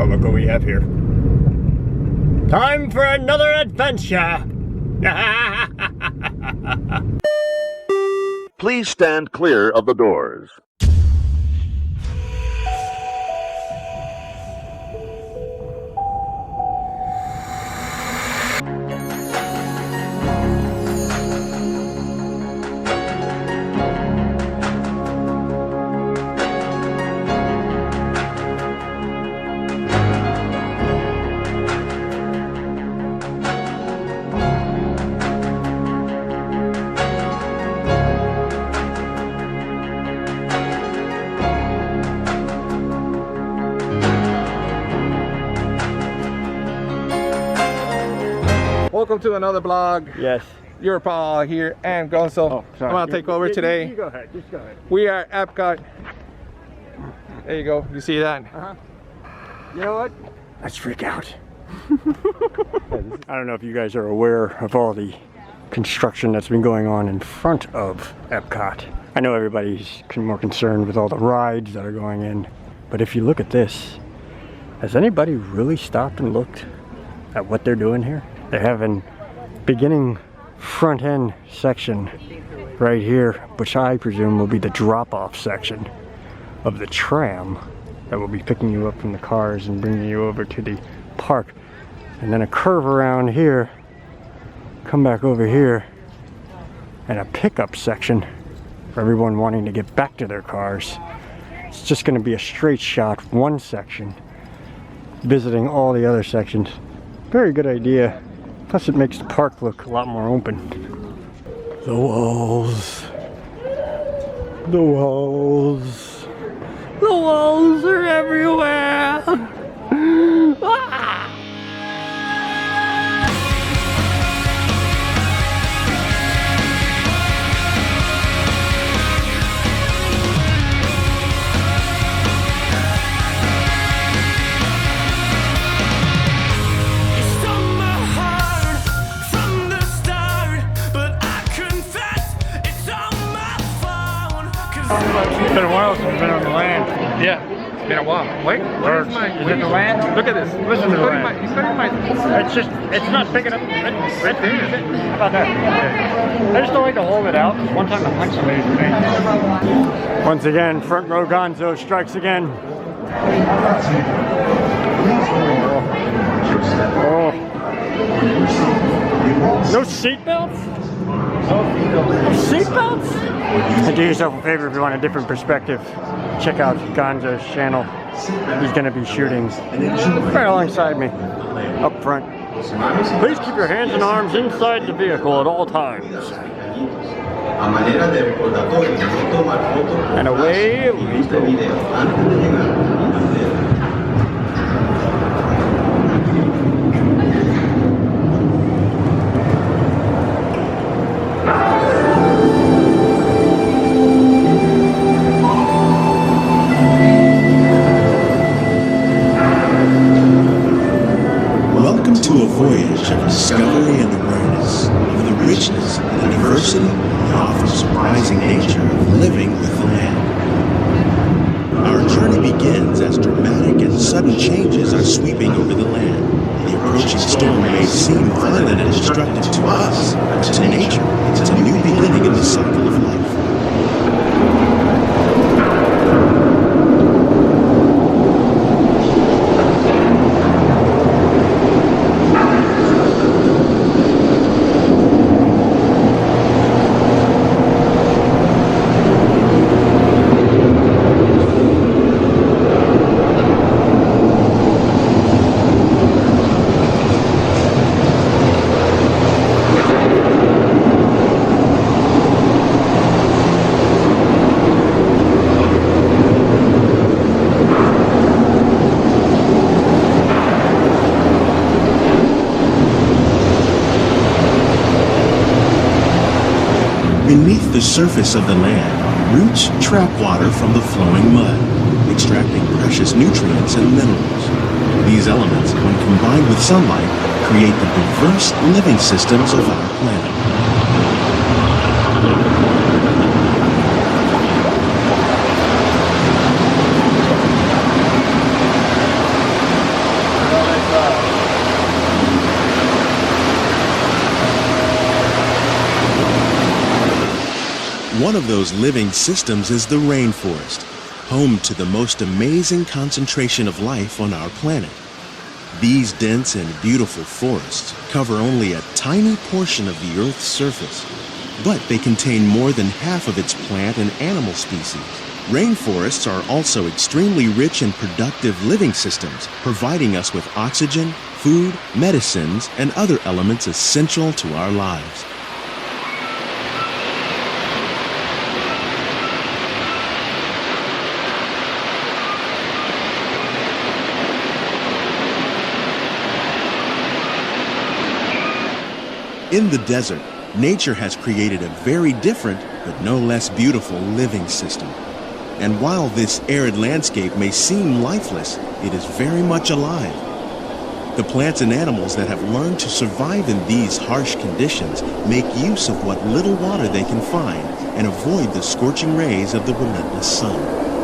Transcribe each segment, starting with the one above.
look what we have here. Time for another adventure! Please stand clear of the doors. Welcome to another vlog. Yes. Your Paul here and Gonzo. Oh, sorry. I'm gonna take over today. You go ahead, just go ahead. We are at Epcot. There you go. You see that? You know what? Let's freak out. I don't know if you guys are aware of all the construction that's been going on in front of Epcot. I know everybody's more concerned with all the rides that are going in, but if you look at this, has anybody really stopped and looked at what they're doing here? They have an beginning front end section right here, which I presume will be the drop-off section of the tram that will be picking you up from the cars and bringing you over to the park. And then a curve around here, come back over here, and a pickup section for everyone wanting to get back to their cars. It's just going to be a straight shot, one section, visiting all the other sections. Very good idea. Plus it makes the park look a lot more open. The walls. The walls. The walls are everywhere. Ah! It's been a while since we've been on the land. Yeah, it's been a while. Wait, where's my? Is it the land? Look at this. Listen to the land. He's cutting my. It's not picking up right there, is it? How about that? Okay. I just don't like to hold it out. One time I punched somebody's face. Once again, front row Gonzo strikes again. Oh. No seatbelts? No seatbelts? And do yourself a favor if you want a different perspective. Check out Gonzo's channel. He's going to be shooting right alongside me, up front. Please keep your hands and arms inside the vehicle at all times. And away we go. To a voyage of discovery and awareness of the richness and diversity and often surprising nature of living with the land. Our journey begins as dramatic and sudden changes are sweeping over the land. The approaching storm may seem violent and destructive to us, but to nature, it's a new beginning in the cycle of life. Beneath the surface of the land, roots trap water from the flowing mud, extracting precious nutrients and minerals. These elements, when combined with sunlight, create the diverse living systems of our planet. One of those living systems is the rainforest, home to the most amazing concentration of life on our planet. These dense and beautiful forests cover only a tiny portion of the Earth's surface, but they contain more than half of its plant and animal species. Rainforests are also extremely rich and productive living systems, providing us with oxygen, food, medicines, and other elements essential to our lives. In the desert, nature has created a very different, but no less beautiful living system. And while this arid landscape may seem lifeless, it is very much alive. The plants and animals that have learned to survive in these harsh conditions make use of what little water they can find and avoid the scorching rays of the relentless sun.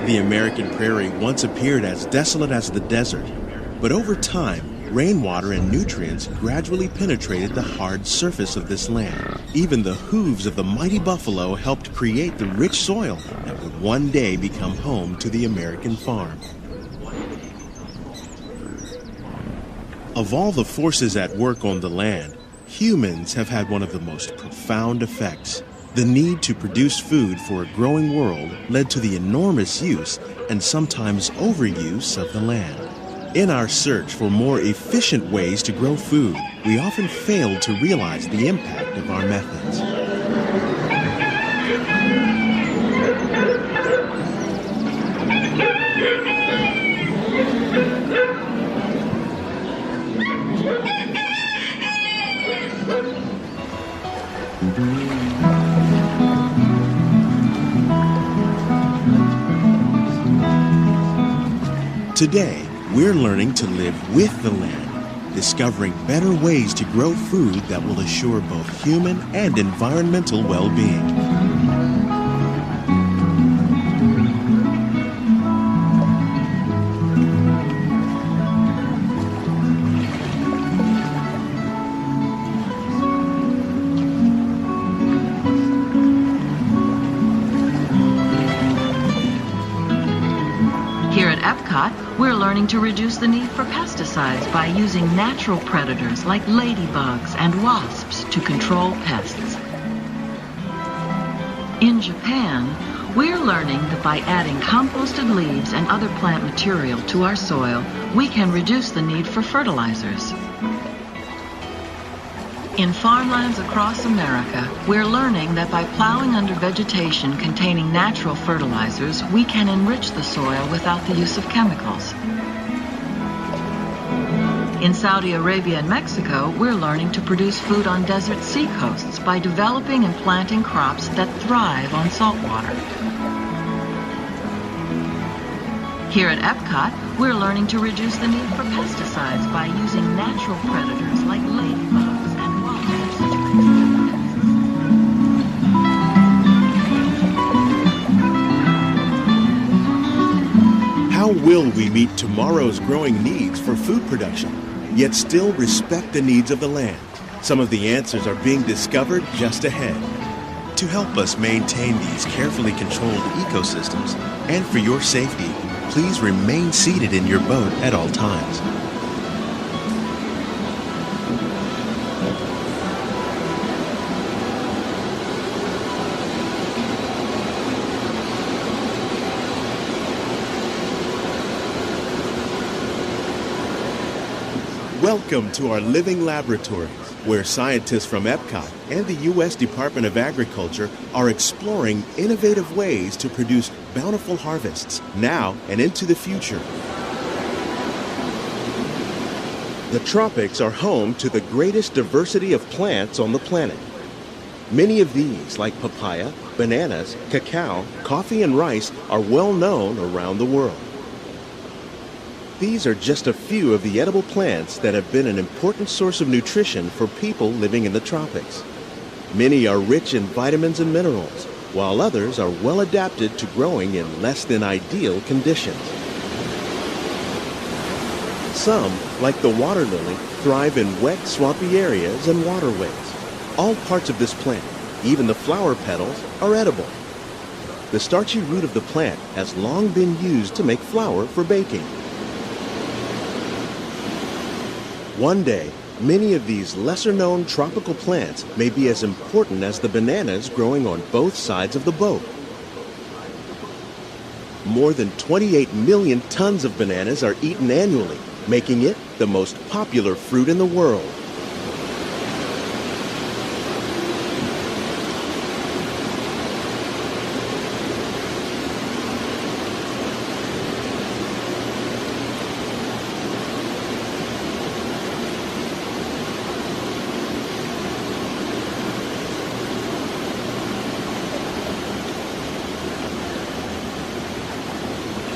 The American prairie once appeared as desolate as the desert, but over time, rainwater and nutrients gradually penetrated the hard surface of this land. Even the hooves of the mighty buffalo helped create the rich soil that would one day become home to the American farm. Of all the forces at work on the land, humans have had one of the most profound effects. The need to produce food for a growing world led to the enormous use and sometimes overuse of the land. In our search for more efficient ways to grow food, we often failed to realize the impact of our methods. Today, we're learning to live with the land, discovering better ways to grow food that will assure both human and environmental well-being. Here at Epcot, we're learning to reduce the need for pesticides by using natural predators like ladybugs and wasps to control pests. In Japan, we're learning that by adding composted leaves and other plant material to our soil, we can reduce the need for fertilizers. In farmlands across America, we're learning that by plowing under vegetation containing natural fertilizers, we can enrich the soil without the use of chemicals. In Saudi Arabia and Mexico, we're learning to produce food on desert seacoasts by developing and planting crops that thrive on salt water. Here at Epcot, we're learning to reduce the need for pesticides by using natural predators like ladybugs and wasps. How will we meet tomorrow's growing needs for food production, yet still respect the needs of the land? Some of the answers are being discovered just ahead. To help us maintain these carefully controlled ecosystems, and for your safety, please remain seated in your boat at all times. Welcome to our living laboratories, where scientists from Epcot and the U.S. Department of Agriculture are exploring innovative ways to produce bountiful harvests now and into the future. The tropics are home to the greatest diversity of plants on the planet. Many of these, like papaya, bananas, cacao, coffee, and rice, are well known around the world. These are just a few of the edible plants that have been an important source of nutrition for people living in the tropics. Many are rich in vitamins and minerals, while others are well adapted to growing in less than ideal conditions. Some, like the water lily, thrive in wet, swampy areas and waterways. All parts of this plant, even the flower petals, are edible. The starchy root of the plant has long been used to make flour for baking. One day, many of these lesser-known tropical plants may be as important as the bananas growing on both sides of the boat. More than 28 million tons of bananas are eaten annually, making it the most popular fruit in the world.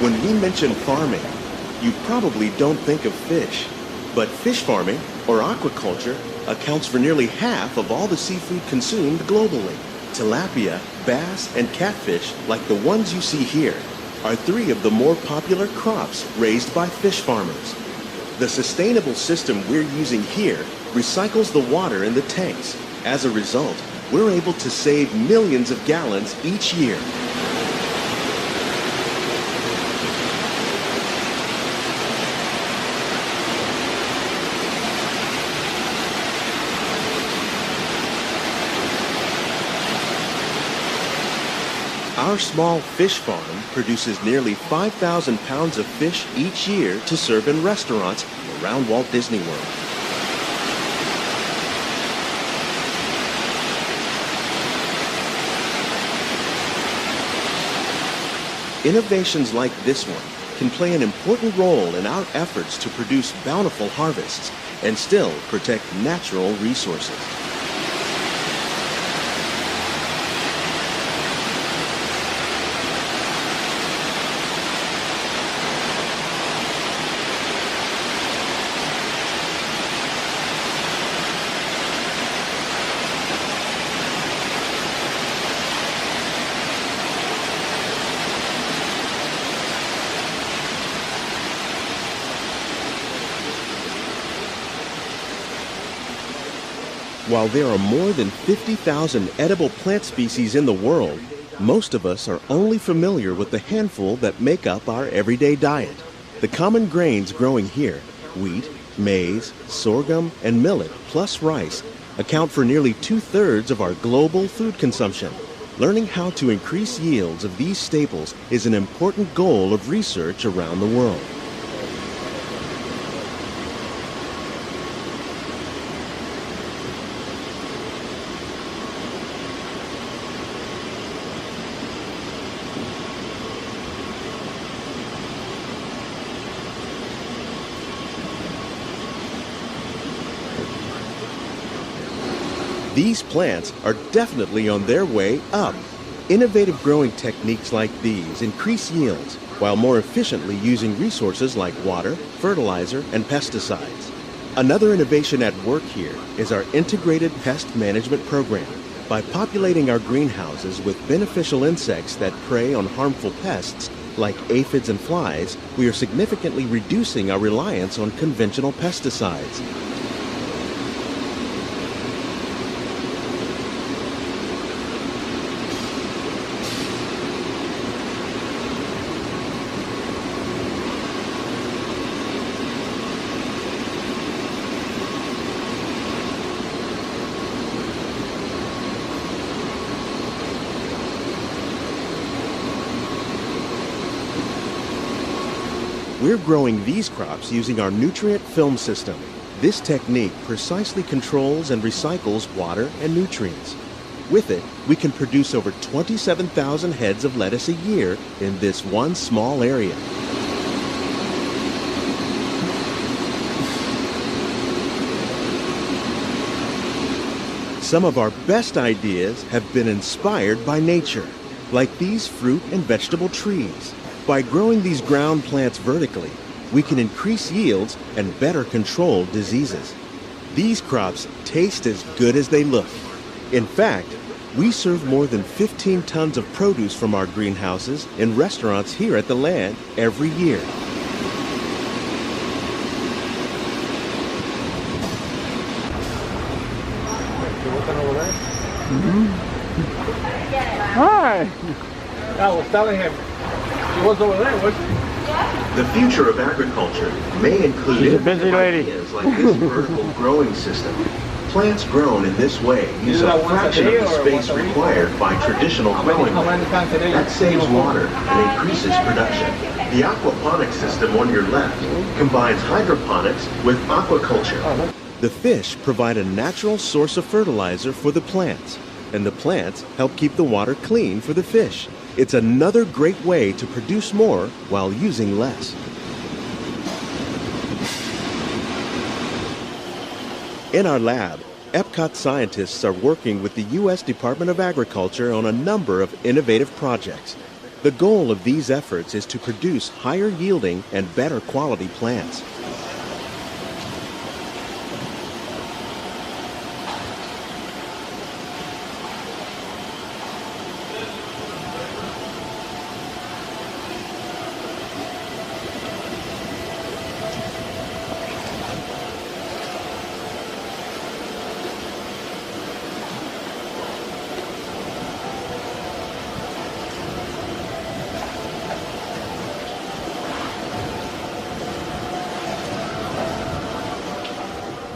When we mention farming, you probably don't think of fish. But fish farming, or aquaculture, accounts for nearly half of all the seafood consumed globally. Tilapia, bass, and catfish, like the ones you see here, are three of the more popular crops raised by fish farmers. The sustainable system we're using here recycles the water in the tanks. As a result, we're able to save millions of gallons each year. Our small fish farm produces nearly 5,000 pounds of fish each year to serve in restaurants around Walt Disney World. Innovations like this one can play an important role in our efforts to produce bountiful harvests and still protect natural resources. While there are more than 50,000 edible plant species in the world, most of us are only familiar with the handful that make up our everyday diet. The common grains growing here, wheat, maize, sorghum, and millet, plus rice, account for nearly 2/3 of our global food consumption. Learning how to increase yields of these staples is an important goal of research around the world. These plants are definitely on their way up. Innovative growing techniques like these increase yields while more efficiently using resources like water, fertilizer, and pesticides. Another innovation at work here is our integrated pest management program. By populating our greenhouses with beneficial insects that prey on harmful pests like aphids and flies, we are significantly reducing our reliance on conventional pesticides. We're growing these crops using our nutrient film system. This technique precisely controls and recycles water and nutrients. With it, we can produce over 27,000 heads of lettuce a year in this one small area. Some of our best ideas have been inspired by nature, like these fruit and vegetable trees. By growing these ground plants vertically, we can increase yields and better control diseases. These crops taste as good as they look. In fact, We serve more than 15 tons of produce from our greenhouses in restaurants here at the land every year. Hi! I was telling him, he was over there, wasn't he? The future of agriculture may include She's a busy lady. ideas like this vertical growing system. Plants grown in this way use a fraction of the space required by traditional growing methods. That saves water and increases production. The aquaponics system on your left combines hydroponics with aquaculture. The fish provide a natural source of fertilizer for the plants, and the plants help keep the water clean for the fish. It's another great way to produce more while using less. In our lab, Epcot scientists are working with the U.S. Department of Agriculture on a number of innovative projects. The goal of these efforts is to produce higher yielding and better quality plants.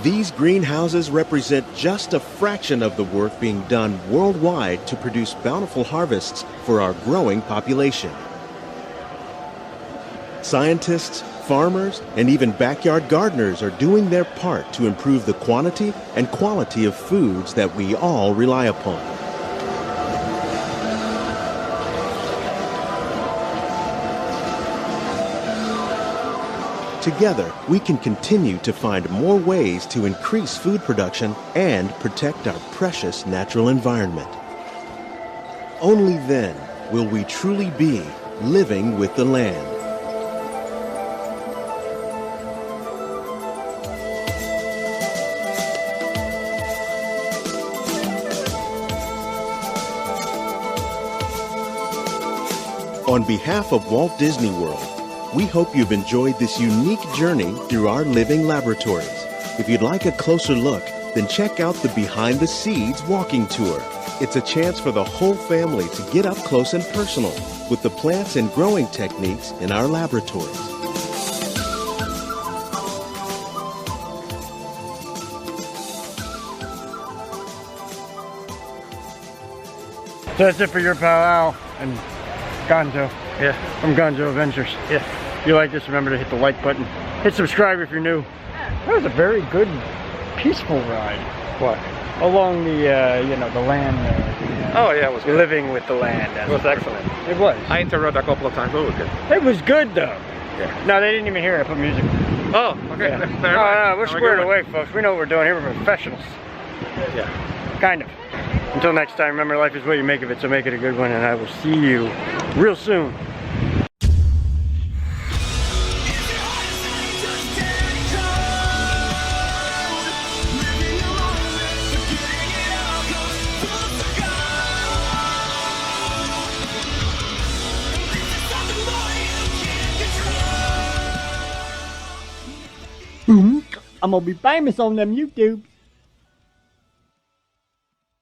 These greenhouses represent just a fraction of the work being done worldwide to produce bountiful harvests for our growing population. Scientists, farmers, and even backyard gardeners are doing their part to improve the quantity and quality of foods that we all rely upon. Together, we can continue to find more ways to increase food production and protect our precious natural environment. Only then will we truly be living with the land. On behalf of Walt Disney World, we hope you've enjoyed this unique journey through our living laboratories. If you'd like a closer look, then check out the Behind the Seeds walking tour. It's a chance for the whole family to get up close and personal with the plants and growing techniques in our laboratories. So that's it for your pal Al and Gonzo. Yeah. From Gonzo Adventures. Yeah. If you like this, remember to hit the like button. Hit subscribe if you're new. That was a very good, peaceful ride. What? Along the, the land. Oh, yeah, it was good. Living with the land. It was excellent. It was. I interrupted a couple of times, but it was good. It was good, though. Yeah. No, they didn't even hear it. I put music. Oh, okay. Yeah. Fair enough. No, we're squared away, folks. We know what we're doing here. We're professionals. Yeah. Kind of. Until next time, remember, life is what you make of it, so make it a good one, and I will see you real soon. I'm gonna be famous on them YouTube.